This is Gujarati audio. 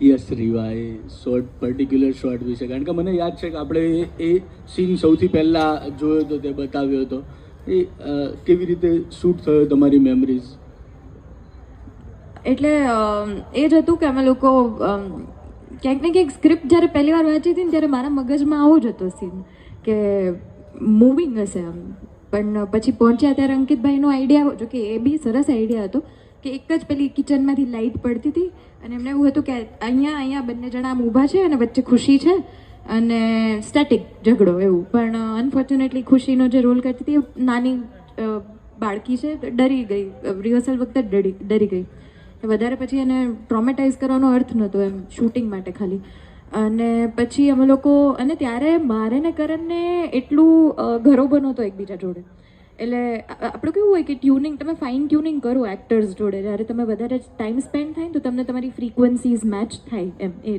યસ રીવા, એ શોર્ટ પર્ટિક્યુલર શોર્ટ વિશે, કારણ કે મને યાદ છે કે આપણે એ સીન સૌથી પહેલાં જોયો હતો, તે બતાવ્યો હતો. એ કેવી રીતે શૂટ થયો, તમારી મેમરીઝ? એટલે એ જ હતું કે અમે લોકો ક્યાંક ને ક્યાંક સ્ક્રિપ્ટ જ્યારે પહેલી વાર વાંચી હતી ને ત્યારે મારા મગજમાં આવો જ હતો સીન કે મૂવિંગ હશે આમ. પણ પછી પહોંચ્યા ત્યારે અંકિતભાઈનો આઈડિયા, જો કે એ બી સરસ આઈડિયા હતો કે એક જ પેલી કિચનમાંથી લાઇટ પડતી હતી અને એમને એવું હતું કે અહીંયા બંને જણા આમ ઊભા છે અને વચ્ચે ખુશી છે અને સ્ટેટિક ઝઘડો એવું. પણ અનફોર્ચ્યુનેટલી ખુશીનો જે રોલ કરતી હતી એ નાની બાળકી છે, ડરી ગઈ, રિહર્સલ વખતે ડરી ગઈ. વધારે પછી એને ટ્રોમેટાઇઝ કરવાનો અર્થ નહોતો એમ શૂટિંગ માટે ખાલી. અને પછી અમે લોકો, અને ત્યારે મારે ને કરણને એટલું ઘરોબો નહોતો એકબીજા જોડે. એટલે આપણું કેવું હોય કે ટ્યુનિંગ, તમે ફાઇન ટ્યુનિંગ કરો એક્ટર્સ જોડે, જ્યારે તમે વધારે ટાઈમ સ્પેન્ડ થાય ને તો તમને તમારી ફ્રીક્વન્સીઝ મેચ થાય એમ. એ